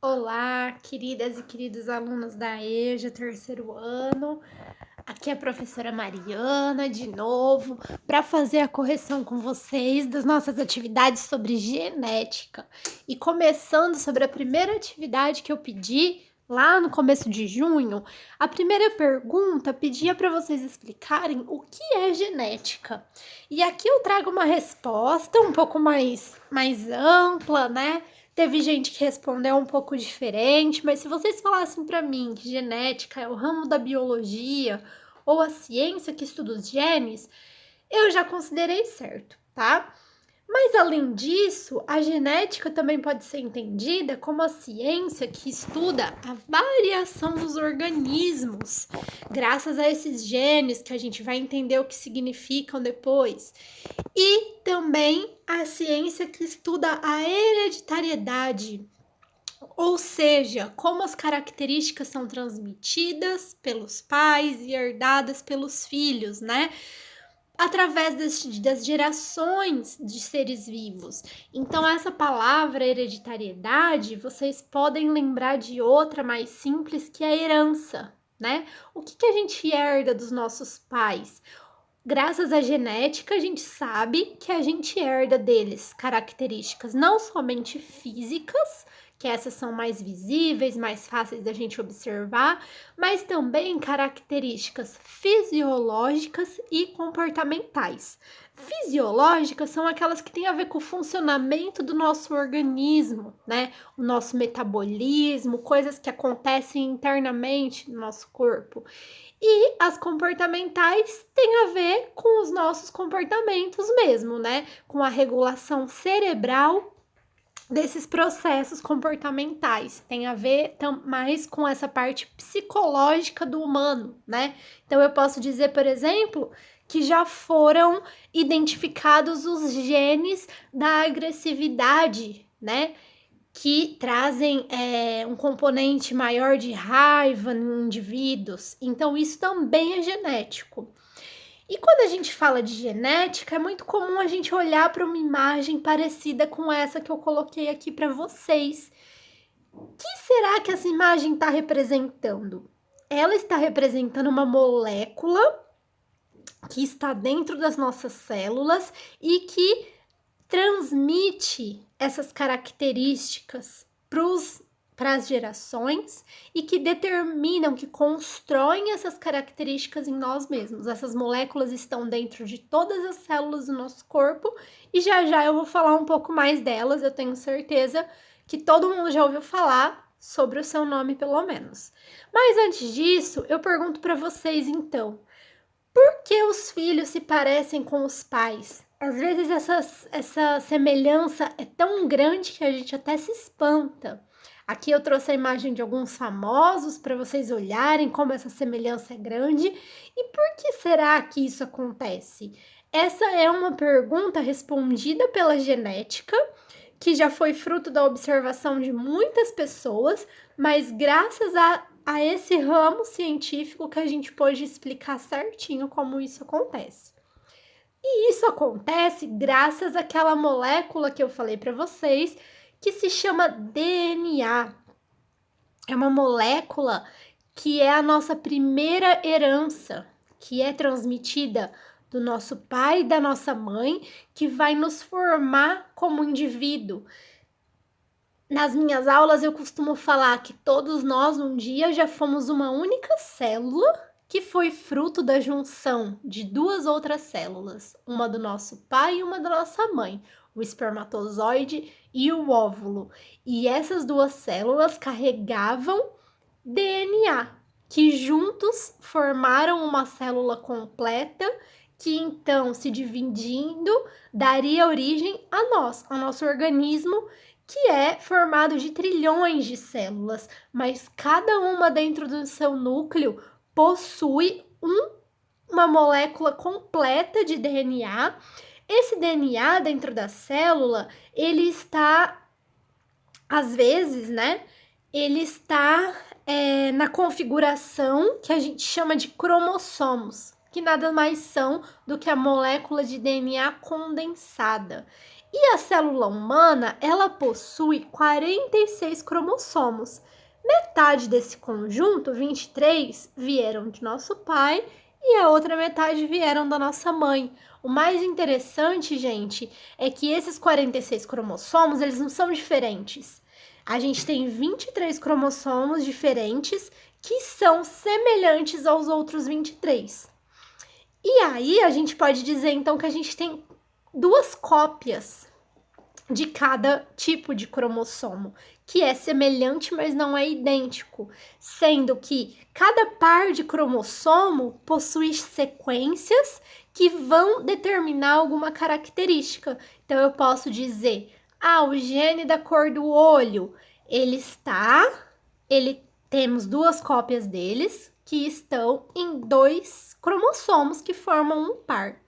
Olá, queridas e queridos alunos da EJA, terceiro ano. Aqui é a professora Mariana, de novo, para fazer a correção com vocês das nossas atividades sobre genética. E começando sobre a primeira atividade que eu pedi lá no começo de junho, a primeira pergunta pedia para vocês explicarem o que é genética. E aqui eu trago uma resposta um pouco mais ampla, né? Teve gente que respondeu um pouco diferente, mas se vocês falassem para mim que genética é o ramo da biologia ou a ciência que estuda os genes, eu já considerei certo, tá? Mas além disso, a genética também pode ser entendida como a ciência que estuda a variação dos organismos, graças a esses genes que a gente vai entender o que significam depois. E também a ciência que estuda a hereditariedade, ou seja, como as características são transmitidas pelos pais e herdadas pelos filhos, né? Através das gerações de seres vivos. Então, essa palavra hereditariedade, vocês podem lembrar de outra mais simples, que é a herança, né? O que a gente herda dos nossos pais? Graças à genética, a gente sabe que a gente herda deles características não somente físicas, que essas são mais visíveis, mais fáceis da gente observar, mas também características fisiológicas e comportamentais. Fisiológicas são aquelas que têm a ver com o funcionamento do nosso organismo, né? O nosso metabolismo, coisas que acontecem internamente no nosso corpo. E as comportamentais têm a ver com os nossos comportamentos mesmo, né? Com a regulação cerebral desses processos comportamentais. Tem a ver mais com essa parte psicológica do humano, né? Então eu posso dizer, por exemplo, que já foram identificados os genes da agressividade, né? Que trazem um componente maior de raiva em indivíduos. Então, isso também é genético. E quando a gente fala de genética, é muito comum a gente olhar para uma imagem parecida com essa que eu coloquei aqui para vocês. O que será que essa imagem está representando? Ela está representando uma molécula que está dentro das nossas células e que transmite essas características para as gerações e que determinam, que constroem essas características em nós mesmos. Essas moléculas estão dentro de todas as células do nosso corpo e já já eu vou falar um pouco mais delas. Eu tenho certeza que todo mundo já ouviu falar sobre o seu nome, pelo menos. Mas antes disso, eu pergunto para vocês então, por que os filhos se parecem com os pais? Às vezes essa semelhança é tão grande que a gente até se espanta. Aqui eu trouxe a imagem de alguns famosos para vocês olharem como essa semelhança é grande. E por que será que isso acontece? Essa é uma pergunta respondida pela genética, que já foi fruto da observação de muitas pessoas, mas graças a esse ramo científico que a gente pôde explicar certinho como isso acontece. E isso acontece graças àquela molécula que eu falei para vocês, que se chama DNA. É uma molécula que é a nossa primeira herança, que é transmitida do nosso pai e da nossa mãe, que vai nos formar como indivíduo. Nas minhas aulas eu costumo falar que todos nós um dia já fomos uma única célula que foi fruto da junção de duas outras células, uma do nosso pai e uma da nossa mãe, o espermatozoide e o óvulo. E essas duas células carregavam DNA, que juntos formaram uma célula completa, que então, se dividindo, daria origem a nós, ao nosso organismo, que é formado de trilhões de células, mas cada uma dentro do seu núcleo possui uma molécula completa de DNA. Esse DNA dentro da célula, ele está, às vezes, né? Ele está na configuração que a gente chama de cromossomos, que nada mais são do que a molécula de DNA condensada. E a célula humana, ela possui 46 cromossomos. Metade desse conjunto, 23, vieram de nosso pai e a outra metade vieram da nossa mãe. O mais interessante, gente, é que esses 46 cromossomos, eles não são diferentes. A gente tem 23 cromossomos diferentes que são semelhantes aos outros 23. E aí a gente pode dizer então que a gente tem duas cópias de cada tipo de cromossomo, que é semelhante, mas não é idêntico, sendo que cada par de cromossomo possui sequências que vão determinar alguma característica. Então eu posso dizer: o gene da cor do olho, temos duas cópias deles que estão em 2 cromossomos que formam um par.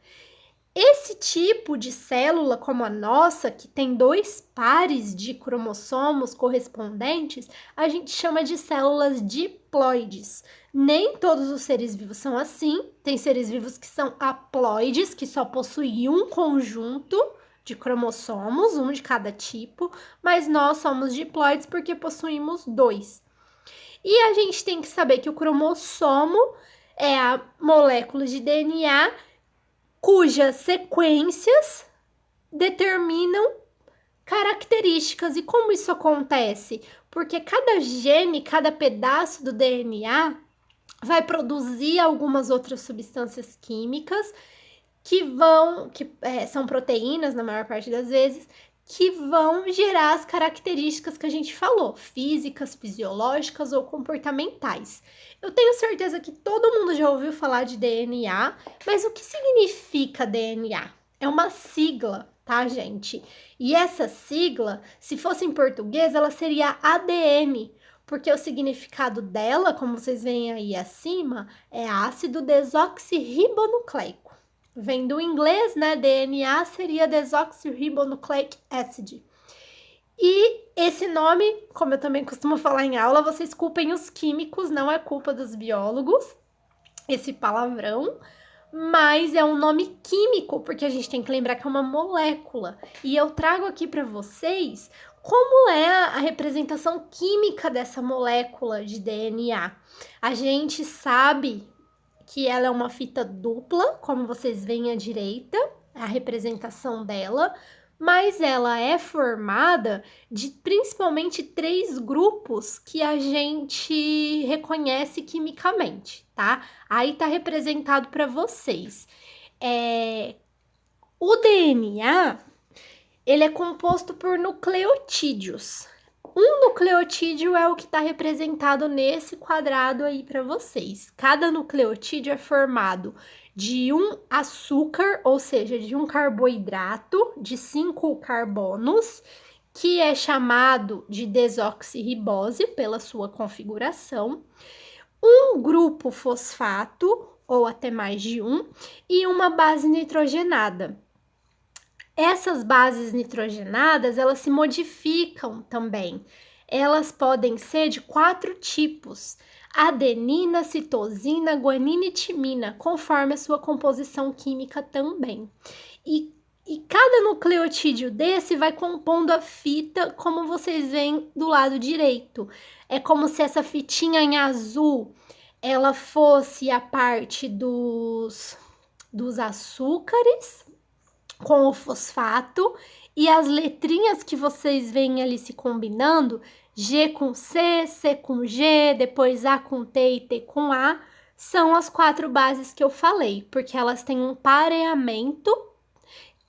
Esse tipo de célula, como a nossa, que tem 2 pares de cromossomos correspondentes, a gente chama de células diploides. Nem todos os seres vivos são assim. Tem seres vivos que são haploides, que só possuem um conjunto de cromossomos, um de cada tipo, mas nós somos diploides porque possuímos 2. E a gente tem que saber que o cromossomo é a molécula de DNA cujas sequências determinam características. E como isso acontece? Porque cada gene, cada pedaço do DNA vai produzir algumas outras substâncias químicas que são proteínas na maior parte das vezes, que vão gerar as características que a gente falou, físicas, fisiológicas ou comportamentais. Eu tenho certeza que todo mundo já ouviu falar de DNA, mas o que significa DNA? É uma sigla, tá, gente? E essa sigla, se fosse em português, ela seria ADN, porque o significado dela, como vocês veem aí acima, é ácido desoxirribonucleico. Vem do inglês, né? DNA seria desoxyribonucleic acid. E esse nome, como eu também costumo falar em aula, vocês culpem os químicos, não é culpa dos biólogos, esse palavrão, mas é um nome químico, porque a gente tem que lembrar que é uma molécula. E eu trago aqui para vocês como é a representação química dessa molécula de DNA. A gente sabe que ela é uma fita dupla, como vocês veem à direita, a representação dela, mas ela é formada de principalmente 3 grupos que a gente reconhece quimicamente, tá? Aí tá representado para vocês. O DNA, ele é composto por nucleotídeos. Um nucleotídeo é o que está representado nesse quadrado aí para vocês. Cada nucleotídeo é formado de um açúcar, ou seja, de um carboidrato de 5 carbonos, que é chamado de desoxirribose pela sua configuração, um grupo fosfato, ou até mais de um, e uma base nitrogenada. Essas bases nitrogenadas, elas se modificam também. Elas podem ser de 4 tipos: adenina, citosina, guanina e timina, conforme a sua composição química também. E cada nucleotídeo desse vai compondo a fita, como vocês veem do lado direito. É como se essa fitinha em azul, ela fosse a parte dos açúcares, com o fosfato, e as letrinhas que vocês veem ali se combinando, G com C, C com G, depois A com T e T com A, são as 4 bases que eu falei, porque elas têm um pareamento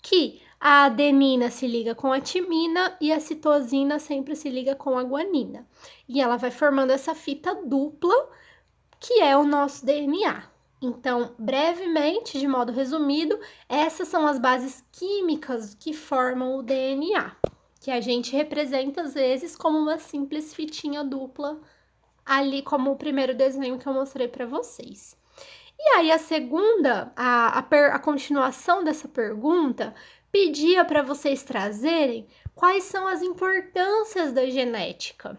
que a adenina se liga com a timina e a citosina sempre se liga com a guanina. E ela vai formando essa fita dupla, que é o nosso DNA. Então, brevemente, de modo resumido, essas são as bases químicas que formam o DNA, que a gente representa às vezes como uma simples fitinha dupla, ali como o primeiro desenho que eu mostrei para vocês. E aí a segunda, a continuação dessa pergunta, pedia para vocês trazerem quais são as importâncias da genética.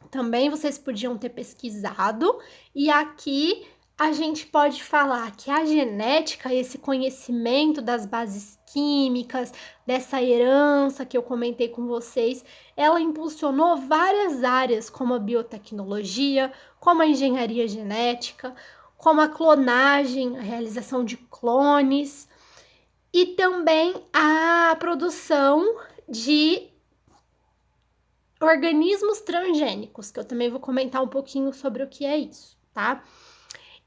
Também vocês podiam ter pesquisado, e aqui a gente pode falar que a genética, esse conhecimento das bases químicas, dessa herança que eu comentei com vocês, ela impulsionou várias áreas, como a biotecnologia, como a engenharia genética, como a clonagem, a realização de clones e também a produção de organismos transgênicos, que eu também vou comentar um pouquinho sobre o que é isso, tá?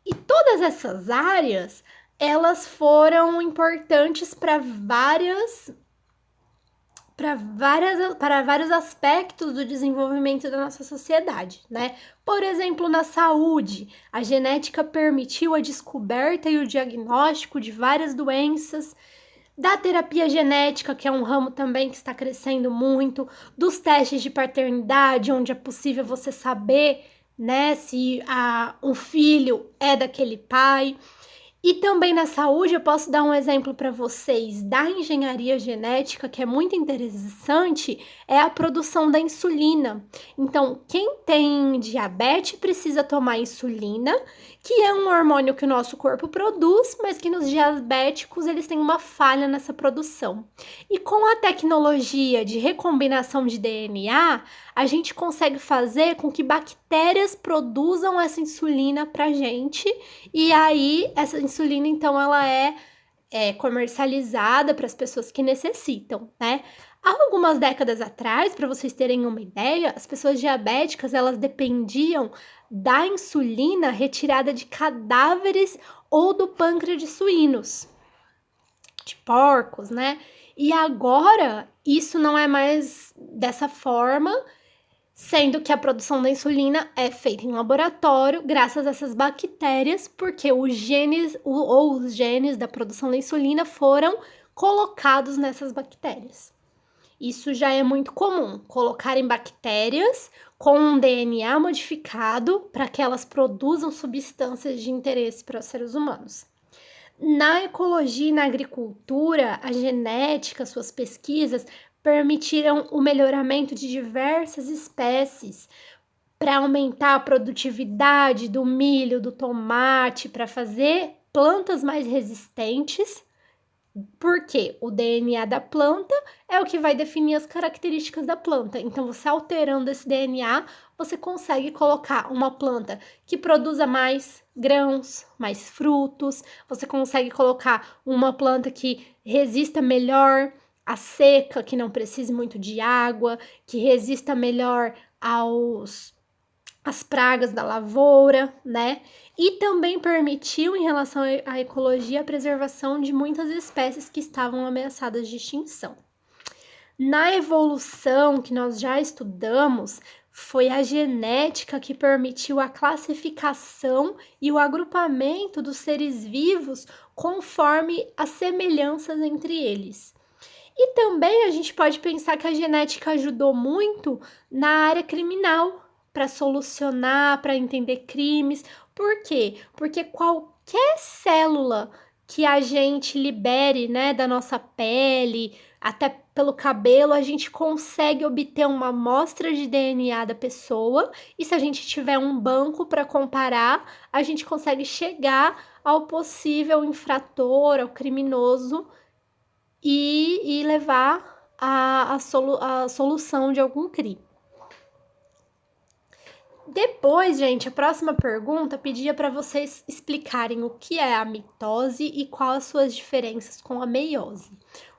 E todas essas áreas, elas foram importantes para vários aspectos do desenvolvimento da nossa sociedade, né? Por exemplo, na saúde, a genética permitiu a descoberta e o diagnóstico de várias doenças, da terapia genética, que é um ramo também que está crescendo muito, dos testes de paternidade, onde é possível você saber, né, se um filho é daquele pai. E também na saúde, eu posso dar um exemplo para vocês da engenharia genética, que é muito interessante, é a produção da insulina. Então, quem tem diabetes precisa tomar insulina, que é um hormônio que o nosso corpo produz, mas que nos diabéticos eles têm uma falha nessa produção. E com a tecnologia de recombinação de DNA, a gente consegue fazer com que bactérias produzam essa insulina para gente, e aí essa insulina, então, ela é comercializada para as pessoas que necessitam, né? Há algumas décadas atrás, para vocês terem uma ideia, as pessoas diabéticas, elas dependiam da insulina retirada de cadáveres ou do pâncreas de suínos, de porcos, né? E agora, isso não é mais dessa forma, sendo que a produção da insulina é feita em laboratório graças a essas bactérias, porque os genes da produção da insulina foram colocados nessas bactérias. Isso já é muito comum, colocarem bactérias com um DNA modificado para que elas produzam substâncias de interesse para os seres humanos. Na ecologia e na agricultura, a genética, suas pesquisas permitiram o melhoramento de diversas espécies para aumentar a produtividade do milho, do tomate, para fazer plantas mais resistentes, porque o DNA da planta é o que vai definir as características da planta. Então, você alterando esse DNA, você consegue colocar uma planta que produza mais grãos, mais frutos, você consegue colocar uma planta que resista melhor à seca, que não precise muito de água, que resista melhor às pragas da lavoura, né? E também permitiu, em relação à ecologia, a preservação de muitas espécies que estavam ameaçadas de extinção. Na evolução que nós já estudamos, foi a genética que permitiu a classificação e o agrupamento dos seres vivos conforme as semelhanças entre eles. E também a gente pode pensar que a genética ajudou muito na área criminal, para solucionar, para entender crimes. Por quê? Porque qualquer célula que a gente libere, né, da nossa pele, até pelo cabelo, a gente consegue obter uma amostra de DNA da pessoa, e se a gente tiver um banco para comparar, a gente consegue chegar ao possível infrator, ao criminoso, e levar a solução de algum crime. Depois, gente, a próxima pergunta pedia para vocês explicarem o que é a mitose e quais as suas diferenças com a meiose.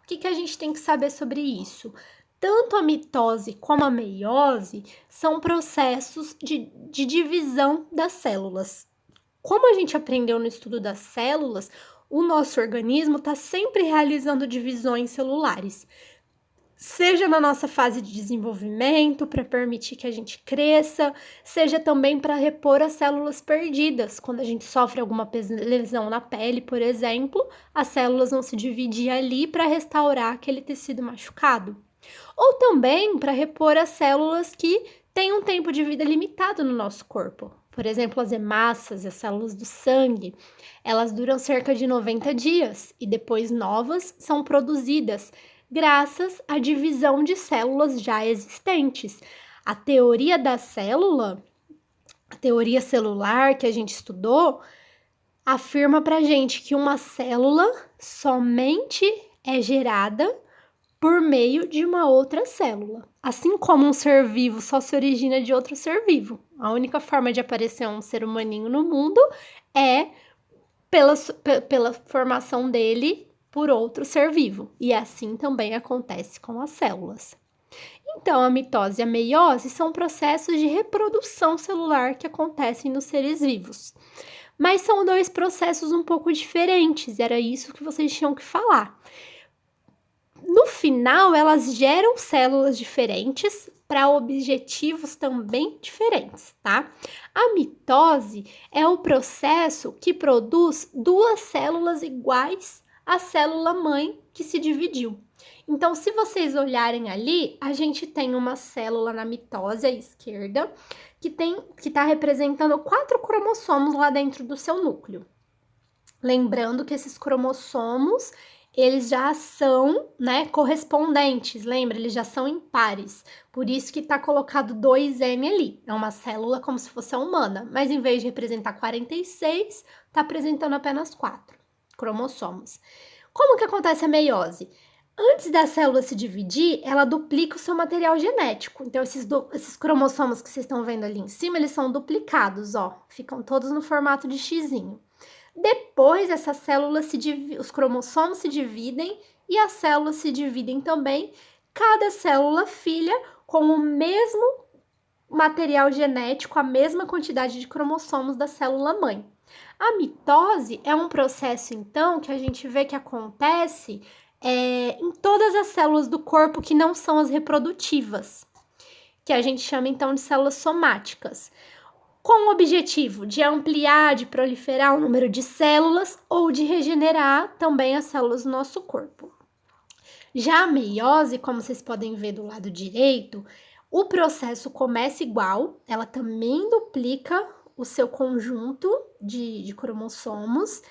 O que a gente tem que saber sobre isso? Tanto a mitose como a meiose são processos de divisão das células. Como a gente aprendeu no estudo das células, o nosso organismo está sempre realizando divisões celulares, seja na nossa fase de desenvolvimento, para permitir que a gente cresça, seja também para repor as células perdidas. Quando a gente sofre alguma lesão na pele, por exemplo, as células vão se dividir ali para restaurar aquele tecido machucado. Ou também para repor as células que têm um tempo de vida limitado no nosso corpo. Por exemplo, as hemácias, as células do sangue, elas duram cerca de 90 dias e depois novas são produzidas, graças à divisão de células já existentes. A teoria da célula, a teoria celular que a gente estudou, afirma pra gente que uma célula somente é gerada por meio de uma outra célula. Assim como um ser vivo só se origina de outro ser vivo. A única forma de aparecer um ser humaninho no mundo é pela formação dele por outro ser vivo. E assim também acontece com as células. Então, a mitose e a meiose são processos de reprodução celular que acontecem nos seres vivos. Mas são dois processos um pouco diferentes, era isso que vocês tinham que falar. No final, elas geram células diferentes para objetivos também diferentes, tá? A mitose é o processo que produz duas células iguais à célula mãe que se dividiu. Então, se vocês olharem ali, a gente tem uma célula na mitose à esquerda que está representando 4 cromossomos lá dentro do seu núcleo. Lembrando que esses cromossomos eles já são, né, correspondentes, lembra? Eles já são impares. Por isso que tá colocado 2M ali. É uma célula como se fosse a humana, mas em vez de representar 46, tá apresentando apenas 4 cromossomos. Como que acontece a meiose? Antes da célula se dividir, ela duplica o seu material genético. Então, esses cromossomos que vocês estão vendo ali em cima, eles são duplicados, ó. Ficam todos no formato de xizinho. Depois, essas células os cromossomos se dividem e as células se dividem também, cada célula filha com o mesmo material genético, a mesma quantidade de cromossomos da célula mãe. A mitose é um processo, então, que a gente vê que acontece em todas as células do corpo que não são as reprodutivas, que a gente chama, então, de células somáticas, com o objetivo de ampliar, de proliferar o número de células ou de regenerar também as células do nosso corpo. Já a meiose, como vocês podem ver do lado direito, o processo começa igual, ela também duplica o seu conjunto de cromossomos.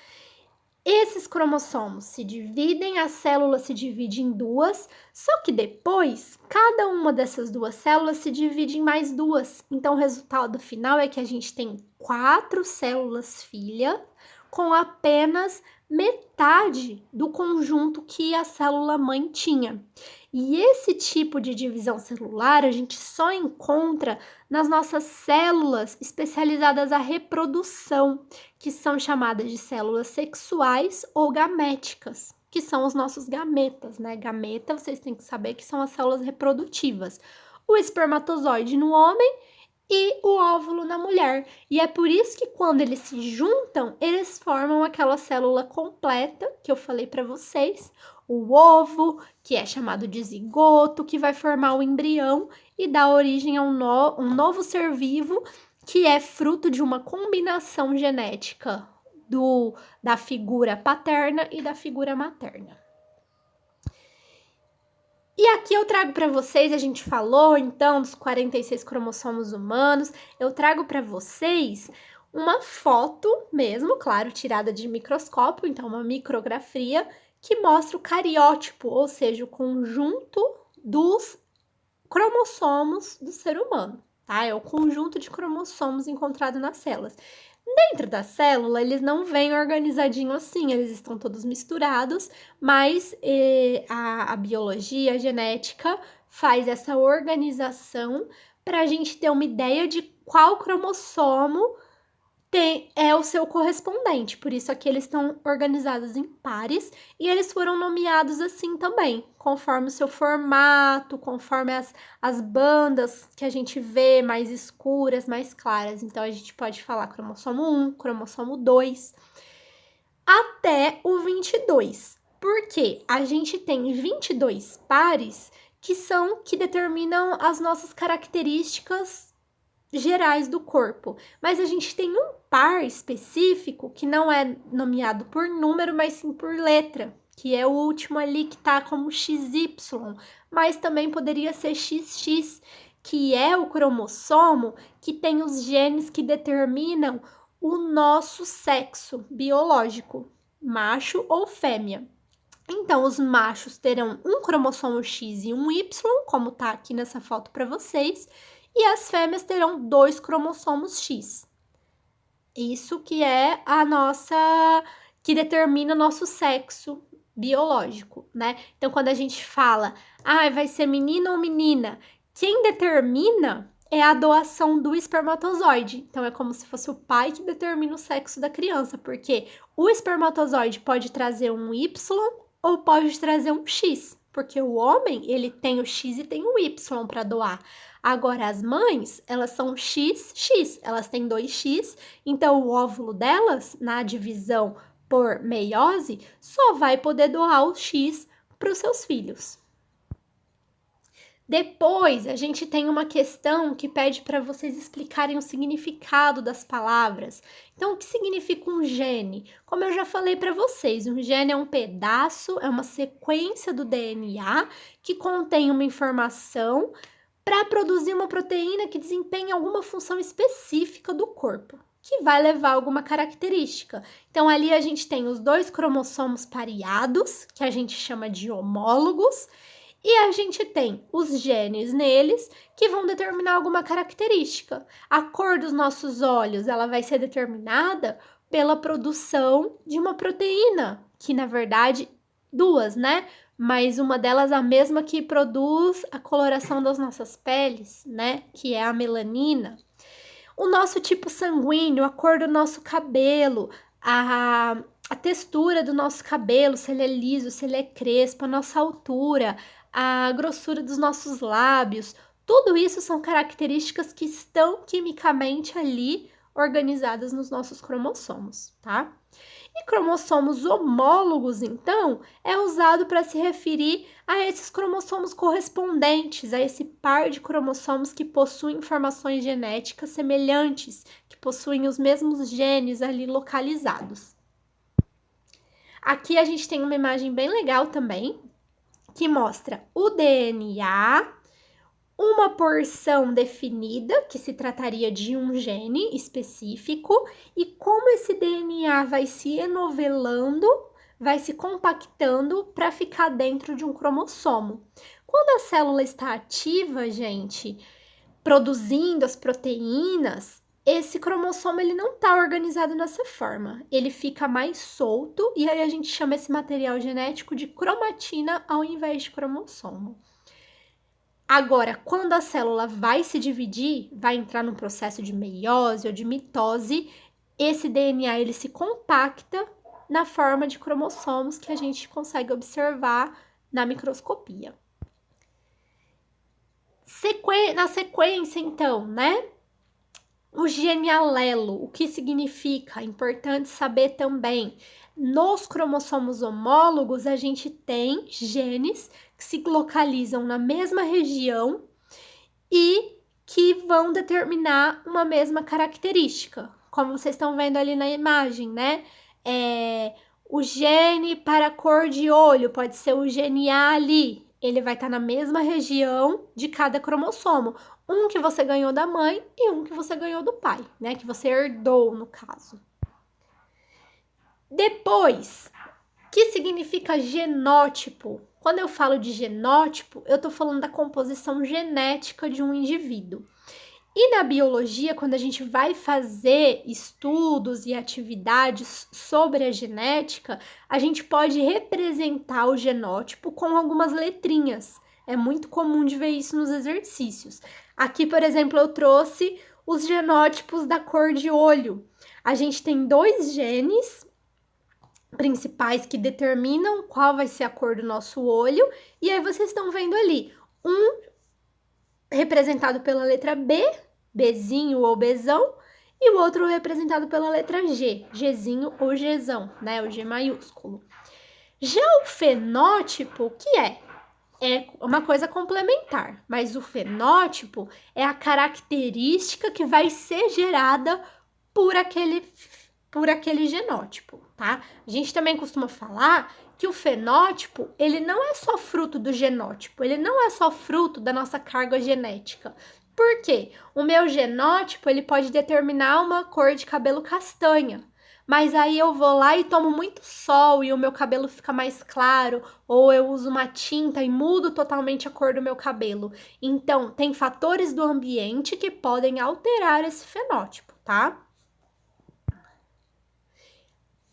Esses cromossomos se dividem, a célula se divide em duas, só que depois, cada uma dessas duas células se divide em mais duas. Então, o resultado final é que a gente tem 4 células filha com apenas metade do conjunto que a célula mãe tinha. E esse tipo de divisão celular a gente só encontra nas nossas células especializadas à reprodução, que são chamadas de células sexuais ou gaméticas, que são os nossos gametas, né? Gameta, vocês têm que saber que são as células reprodutivas. O espermatozoide no homem e o óvulo na mulher. E é por isso que quando eles se juntam, eles formam aquela célula completa que eu falei para vocês, o ovo, que é chamado de zigoto, que vai formar o embrião e dar origem a um novo ser vivo, que é fruto de uma combinação genética da figura paterna e da figura materna. E aqui eu trago para vocês, a gente falou então dos 46 cromossomos humanos, eu trago para vocês uma foto mesmo, claro, tirada de microscópio, então uma micrografia, que mostra o cariótipo, ou seja, o conjunto dos cromossomos do ser humano, tá? É o conjunto de cromossomos encontrado nas células. Dentro da célula, eles não vêm organizadinho assim, eles estão todos misturados, mas a biologia, a genética faz essa organização para a gente ter uma ideia de qual cromossomo é o seu correspondente. Por isso aqui eles estão organizados em pares e eles foram nomeados assim também, conforme o seu formato, conforme as bandas que a gente vê mais escuras, mais claras. Então a gente pode falar cromossomo 1, cromossomo 2, até o 22. Porque a gente tem 22 pares que determinam as nossas características gerais do corpo, mas a gente tem um par específico que não é nomeado por número, mas sim por letra, que é o último ali que tá como XY, mas também poderia ser XX, que é o cromossomo que tem os genes que determinam o nosso sexo biológico, macho ou fêmea. Então, os machos terão um cromossomo X e um Y, como tá aqui nessa foto para vocês, e as fêmeas terão 2 cromossomos X. Isso que é que determina o nosso sexo biológico, né? Então, quando a gente fala, vai ser menino ou menina, quem determina é a doação do espermatozoide. Então, é como se fosse o pai que determina o sexo da criança, porque o espermatozoide pode trazer um Y ou pode trazer um X, porque o homem, ele tem o X e tem o Y para doar. Agora, as mães, elas são XX, elas têm 2X, então o óvulo delas, na divisão por meiose, só vai poder doar o X para os seus filhos. Depois, a gente tem uma questão que pede para vocês explicarem o significado das palavras. Então, o que significa um gene? Como eu já falei para vocês, um gene é um pedaço, é uma sequência do DNA que contém uma informação para produzir uma proteína que desempenha alguma função específica do corpo, que vai levar a alguma característica. Então, ali a gente tem os 2 cromossomos pareados, que a gente chama de homólogos, e a gente tem os genes neles que vão determinar alguma característica. A cor dos nossos olhos, ela vai ser determinada pela produção de uma proteína, que na verdade 2, né? Mas uma delas é a mesma que produz a coloração das nossas peles, né? Que é a melanina. O nosso tipo sanguíneo, a cor do nosso cabelo, a textura do nosso cabelo, se ele é liso, se ele é crespo, a nossa altura, a grossura dos nossos lábios, tudo isso são características que estão quimicamente ali organizadas nos nossos cromossomos, tá? E cromossomos homólogos, então, é usado para se referir a esses cromossomos correspondentes, a esse par de cromossomos que possuem informações genéticas semelhantes, que possuem os mesmos genes ali localizados. Aqui a gente tem uma imagem bem legal também, que mostra o DNA, uma porção definida, que se trataria de um gene específico, e como esse DNA vai se enovelando, vai se compactando para ficar dentro de um cromossomo. Quando a célula está ativa, gente, produzindo as proteínas, esse cromossomo ele não está organizado dessa forma, ele fica mais solto e aí a gente chama esse material genético de cromatina ao invés de cromossomo. Agora, quando a célula vai se dividir, vai entrar num processo de meiose ou de mitose, esse DNA ele se compacta na forma de cromossomos que a gente consegue observar na microscopia. Na sequência, então, né? O gene alelo, o que significa? É importante saber também. Nos cromossomos homólogos, a gente tem genes que se localizam na mesma região e que vão determinar uma mesma característica, como vocês estão vendo ali na imagem, né? O gene para a cor de olho pode ser o gene A ali, ele vai estar na mesma região de cada cromossomo, um que você ganhou da mãe e um que você ganhou do pai, né? Que você herdou, no caso. Depois, o que significa genótipo? Quando eu falo de genótipo, eu tô falando da composição genética de um indivíduo. E na biologia, quando a gente vai fazer estudos e atividades sobre a genética, a gente pode representar o genótipo com algumas letrinhas. É muito comum de ver isso nos exercícios. Aqui, por exemplo, eu trouxe os genótipos da cor de olho. A gente tem 2 genes principais que determinam qual vai ser a cor do nosso olho, e aí vocês estão vendo ali, um representado pela letra B, Bzinho ou Bzão, e o outro representado pela letra G, Gzinho ou Gzão, né, o G maiúsculo. Já o fenótipo, que é uma coisa complementar, mas o fenótipo é a característica que vai ser gerada por aquele genótipo, tá? A gente também costuma falar que o fenótipo, ele não é só fruto do genótipo, ele não é só fruto da nossa carga genética. Por quê? O meu genótipo, ele pode determinar uma cor de cabelo castanha, mas aí eu vou lá e tomo muito sol e o meu cabelo fica mais claro, ou eu uso uma tinta e mudo totalmente a cor do meu cabelo. Então, tem fatores do ambiente que podem alterar esse fenótipo, tá?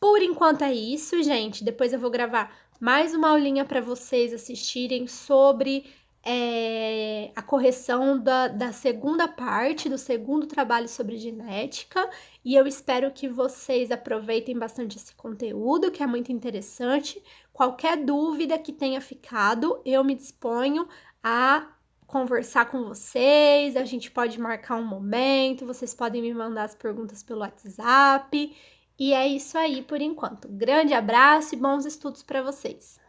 Por enquanto é isso, gente. Depois eu vou gravar mais uma aulinha para vocês assistirem sobre a correção da segunda parte, do segundo trabalho sobre genética. E eu espero que vocês aproveitem bastante esse conteúdo, que é muito interessante. Qualquer dúvida que tenha ficado, eu me disponho a conversar com vocês. A gente pode marcar um momento, vocês podem me mandar as perguntas pelo WhatsApp. E é isso aí por enquanto. Grande abraço e bons estudos para vocês!